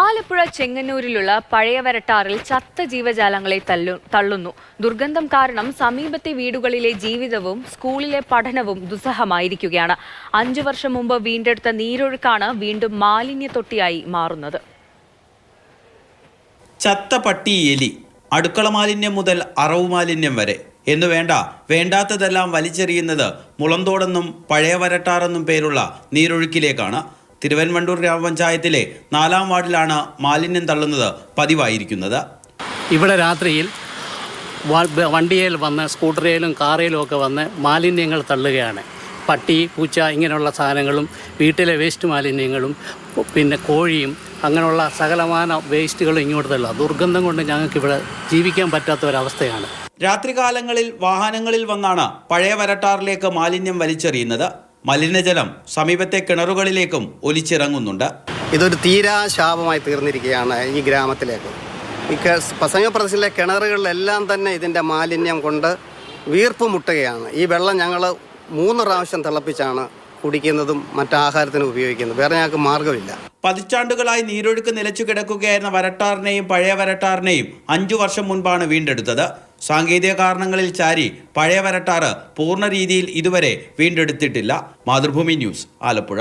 ആലപ്പുഴ ചെങ്ങന്നൂരിലുള്ള പഴയ വരട്ടാറിൽ ചത്ത ജീവജാലങ്ങളെ തള്ളുന്നു. ദുർഗന്ധം കാരണം സമീപത്തെ വീടുകളിലെ ജീവിതവും സ്കൂളിലെ പഠനവും ദുസ്സഹമായിരിക്കുകയാണ്. 5 വർഷം മുമ്പ് വീണ്ടെടുത്ത നീരൊഴുക്കാണ് വീണ്ടും മാലിന്യ തൊട്ടിയായി മാറുന്നത്. ചത്ത പട്ടി, എലി, അടുക്കള മാലിന്യം മുതൽ അറവ് മാലിന്യം വരെ വേണ്ടാത്തതെല്ലാം വലിച്ചെറിയുന്നത് മുളന്തോടെന്നും പഴയ വരട്ടാറെന്നും പേരുള്ള നീരൊഴുക്കിലേക്കാണ്. തിരുവൻവണ്ടൂർ ഗ്രാമപഞ്ചായത്തിലെ 4-ാം വാർഡിലാണ് മാലിന്യം തള്ളുന്നത് പതിവായിരിക്കുന്നത്. ഇവിടെ രാത്രിയിൽ വണ്ടിയിൽ വന്ന് സ്കൂട്ടറിലും കാറിലും ഒക്കെ വന്ന് മാലിന്യങ്ങൾ തള്ളുകയാണ്. പട്ടി, പൂച്ച ഇങ്ങനെയുള്ള സാധനങ്ങളും വീട്ടിലെ വേസ്റ്റ് മാലിന്യങ്ങളും പിന്നെ കോഴിയും അങ്ങനെയുള്ള സകലമാന വേസ്റ്റുകളും ഇങ്ങോട്ട് തള്ളുക. ദുർഗന്ധം കൊണ്ട് ഞങ്ങൾക്കിവിടെ ജീവിക്കാൻ പറ്റാത്ത ഒരവസ്ഥയാണ്. രാത്രികാലങ്ങളിൽ വാഹനങ്ങളിൽ വന്നാണ് പഴയ വരട്ടാറിലേക്ക് മാലിന്യം വലിച്ചെറിയുന്നത്. മലിനജലം സമീപത്തെ കിണറുകളിലേക്കും ഒലിച്ചിറങ്ങുന്നുണ്ട്. ഇതൊരു തീരാശാപമായി തീർന്നിരിക്കുകയാണ് ഈ ഗ്രാമത്തിലേക്ക്. ഈ സമീപപ്രദേശത്തിലെ കിണറുകളിലെല്ലാം തന്നെ ഇതിൻ്റെ മാലിന്യം കൊണ്ട് വീർപ്പ് മുട്ടുകയാണ്. ഈ വെള്ളം ഞങ്ങൾ 3 പ്രാവശ്യം തിളപ്പിച്ചാണ് കുടിക്കുന്നതും മറ്റാഹാരത്തിന് ഉപയോഗിക്കുന്നത്. വേറെ ഞങ്ങൾക്ക് മാർഗമില്ല. പതിറ്റാണ്ടുകളായി നീരൊഴുക്ക് നിലച്ചു കിടക്കുകയായിരുന്ന വരട്ടാറിനെയും പഴയ വരട്ടാറിനെയും 5 വർഷം മുൻപാണ് വീണ്ടെടുത്തത്. സാങ്കേതിക കാരണങ്ങളിൽ ചാരി പഴയ വരട്ടാറ് പൂർണ്ണ രീതിയിൽ ഇതുവരെ വീണ്ടെടുത്തിട്ടില്ല. മാതൃഭൂമി ന്യൂസ്, ആലപ്പുഴ.